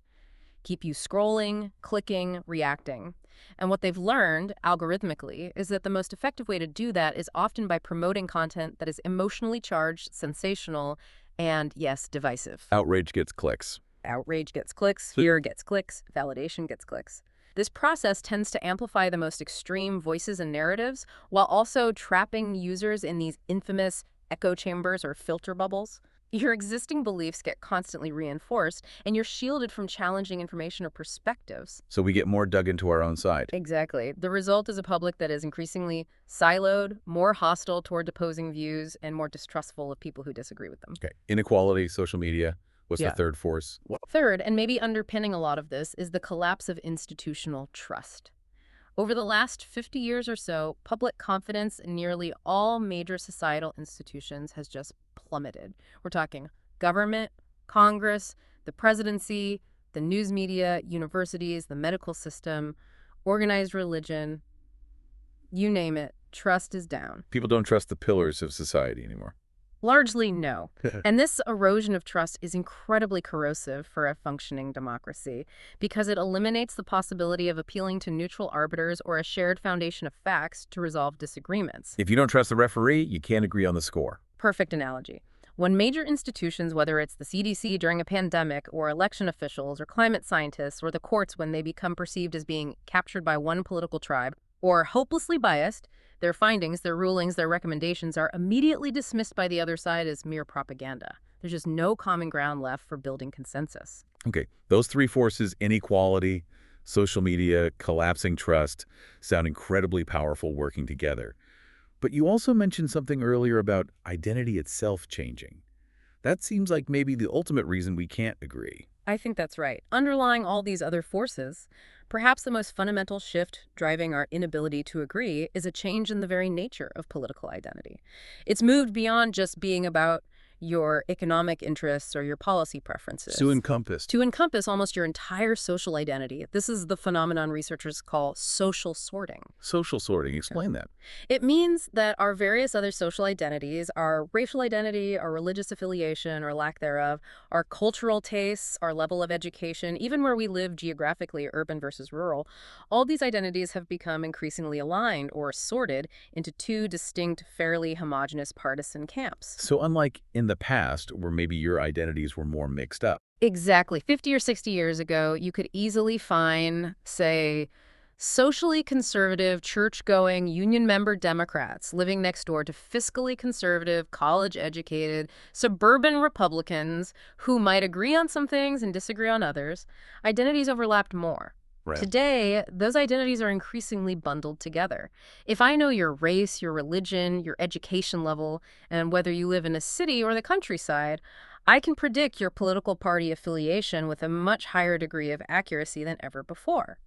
Speaker 2: Keep you scrolling, clicking, reacting. And what they've learned, algorithmically, is that the most effective way to do that is often by promoting content that is emotionally charged, sensational, and, yes, divisive.
Speaker 1: Outrage gets clicks.
Speaker 2: Outrage gets clicks, fear gets clicks, validation gets clicks. This process tends to amplify the most extreme voices and narratives while also trapping users in these infamous echo chambers or filter bubbles. Your existing beliefs get constantly reinforced, and you're shielded from challenging information or perspectives.
Speaker 1: So we get more dug into our own side.
Speaker 2: Exactly. The result is a public that is increasingly siloed, more hostile toward opposing views, and more distrustful of people who disagree with them.
Speaker 1: Okay, inequality, social media. What's the third force?
Speaker 2: Third, and maybe underpinning a lot of this, is the collapse of institutional trust. Over the last 50 years or so, public confidence in nearly all major societal institutions has just plummeted. We're talking government, Congress, the presidency, the news media, universities, the medical system, organized religion, you name it, trust is down.
Speaker 1: People don't trust the pillars of society anymore.
Speaker 2: Largely, no. And this erosion of trust is incredibly corrosive for a functioning democracy because it eliminates the possibility of appealing to neutral arbiters or a shared foundation of facts to resolve disagreements.
Speaker 1: If you don't trust the referee, you can't agree on the score.
Speaker 2: Perfect analogy. When major institutions, whether it's the CDC during a pandemic, or election officials, or climate scientists, or the courts when they become perceived as being captured by one political tribe, or hopelessly biased, their findings, their rulings, their recommendations are immediately dismissed by the other side as mere propaganda. There's just no common ground left for building consensus.
Speaker 1: Okay, those three forces, inequality, social media, collapsing trust, sound incredibly powerful working together. But you also mentioned something earlier about identity itself changing. That seems like maybe the ultimate reason we can't agree.
Speaker 2: I think that's right. Underlying all these other forces, perhaps the most fundamental shift driving our inability to agree is a change in the very nature of political identity. It's moved beyond just being about your economic interests or your policy preferences.
Speaker 1: To encompass
Speaker 2: almost your entire social identity. This is the phenomenon researchers call social sorting.
Speaker 1: Social sorting. Explain that.
Speaker 2: It means that our various other social identities, our racial identity, our religious affiliation or lack thereof, our cultural tastes, our level of education, even where we live geographically, urban versus rural, all these identities have become increasingly aligned or sorted into two distinct, fairly homogeneous partisan camps.
Speaker 1: So unlike in the past, where maybe your identities were more mixed up.
Speaker 2: Exactly. 50 or 60 years ago, you could easily find, say, socially conservative, church-going, union member Democrats living next door to fiscally conservative, college-educated, suburban Republicans who might agree on some things and disagree on others. Identities overlapped more.
Speaker 1: Right.
Speaker 2: Today, those identities are increasingly bundled together. If I know your race, your religion, your education level, and whether you live in a city or the countryside, I can predict your political party affiliation with a much higher degree of accuracy than ever before.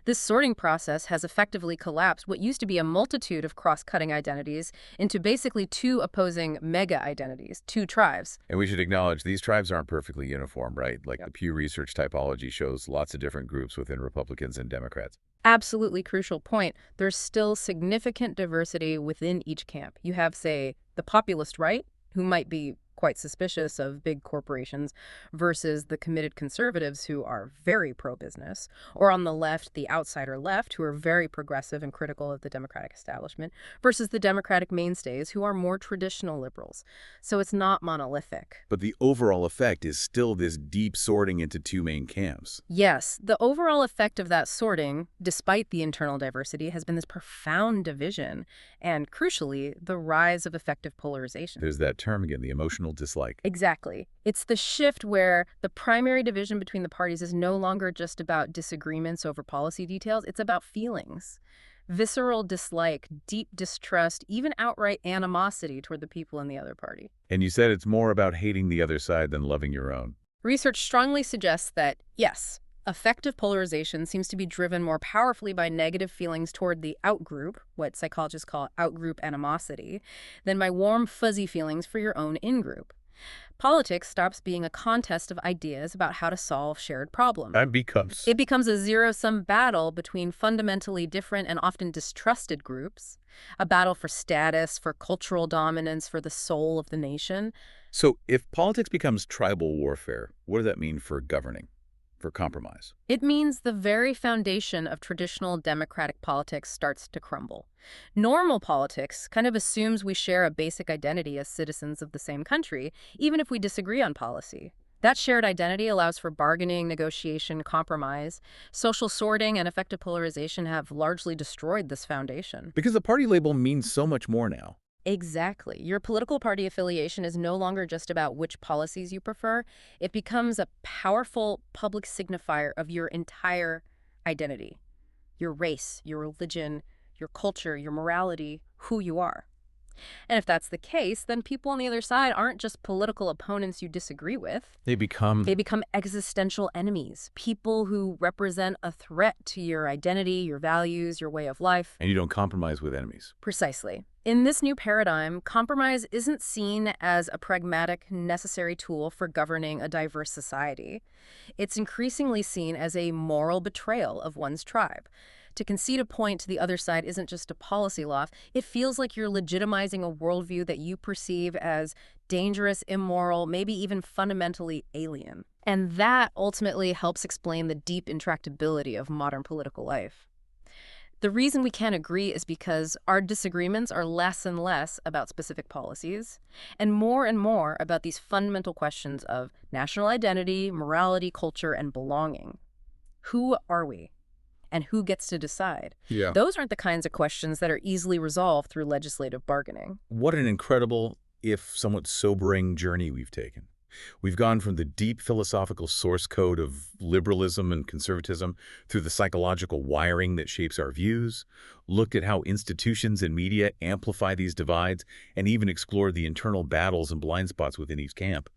Speaker 2: This sorting process has effectively collapsed what used to be a multitude of cross-cutting identities into basically two opposing mega-identities, two tribes.
Speaker 1: And we should acknowledge these tribes aren't perfectly uniform, right? Like the Pew Research typology shows lots of different groups within Republicans and Democrats.
Speaker 2: Absolutely crucial point. There's still significant diversity within each camp. You have, say, the populist right, who might be quite suspicious of big corporations, versus the committed conservatives who are very pro-business, or on the left, the outsider left, who are very progressive and critical of the Democratic establishment, versus the Democratic mainstays, who are more traditional liberals. So it's not monolithic.
Speaker 1: But the overall effect is still this deep sorting into two main camps.
Speaker 2: Yes, the overall effect of that sorting, despite the internal diversity, has been this profound division and, crucially, the rise of effective polarization.
Speaker 1: There's that term again, the emotional dislike.
Speaker 2: Exactly. It's the shift where the primary division between the parties is no longer just about disagreements over policy details, it's about feelings. Visceral dislike, deep distrust, even outright animosity toward the people in the other party.
Speaker 1: And you said it's more about hating the other side than loving your own.
Speaker 2: Research strongly suggests that, yes, effective polarization seems to be driven more powerfully by negative feelings toward the outgroup, what psychologists call outgroup animosity, than by warm, fuzzy feelings for your own in-group. Politics stops being a contest of ideas about how to solve shared problems. It becomes a zero-sum battle between fundamentally different and often distrusted groups, a battle for status, for cultural dominance, for the soul of the nation.
Speaker 1: So if politics becomes tribal warfare, what does that mean for governing? For compromise?
Speaker 2: It means the very foundation of traditional democratic politics starts to crumble. Normal politics kind of assumes we share a basic identity as citizens of the same country, even if we disagree on policy. That shared identity allows for bargaining, negotiation, compromise. Social sorting and effective polarization have largely destroyed this foundation.
Speaker 1: Because the party label means so much more now.
Speaker 2: Exactly. Your political party affiliation is no longer just about which policies you prefer. It becomes a powerful public signifier of your entire identity. Your race, your religion, your culture, your morality, who you are. And if that's the case, then people on the other side aren't just political opponents you disagree with.
Speaker 1: They become
Speaker 2: Existential enemies, people who represent a threat to your identity, your values, your way of life.
Speaker 1: And you don't compromise with enemies.
Speaker 2: Precisely. In this new paradigm, compromise isn't seen as a pragmatic, necessary tool for governing a diverse society. It's increasingly seen as a moral betrayal of one's tribe. To concede a point to the other side isn't just a policy loss. It feels like you're legitimizing a worldview that you perceive as dangerous, immoral, maybe even fundamentally alien. And that ultimately helps explain the deep intractability of modern political life. The reason we can't agree is because our disagreements are less and less about specific policies and more about these fundamental questions of national identity, morality, culture, and belonging. Who are we? And who gets to decide?
Speaker 1: Yeah.
Speaker 2: Those aren't the kinds of questions that are easily resolved through legislative bargaining.
Speaker 1: What an incredible, if somewhat sobering, journey we've taken. We've gone from the deep philosophical source code of liberalism and conservatism through the psychological wiring that shapes our views, looked at how institutions and media amplify these divides, and even explored the internal battles and blind spots within each camp.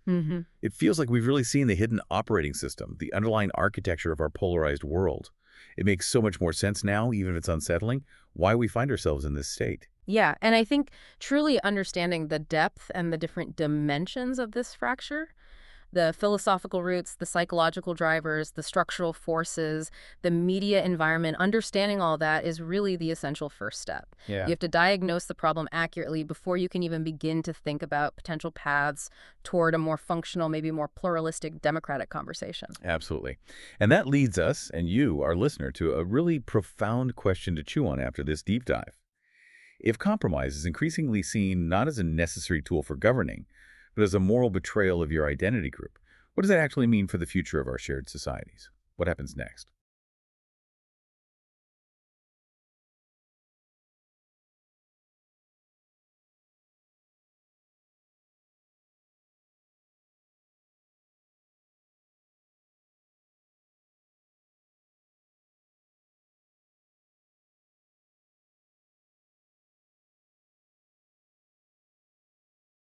Speaker 1: It feels like we've really seen the hidden operating system, the underlying architecture of our polarized world. It makes so much more sense now, even if it's unsettling, why we find ourselves in this state.
Speaker 2: Yeah, and I think truly understanding the depth and the different dimensions of this fracture, the philosophical roots, the psychological drivers, the structural forces, the media environment, understanding all that is really the essential first step.
Speaker 1: Yeah.
Speaker 2: You have to diagnose the problem accurately before you can even begin to think about potential paths toward a more functional, maybe more pluralistic, democratic conversation.
Speaker 1: Absolutely. And that leads us, and you, our listener, to a really profound question to chew on after this deep dive. If compromise is increasingly seen not as a necessary tool for governing, but as a moral betrayal of your identity group, what does that actually mean for the future of our shared societies? What happens next?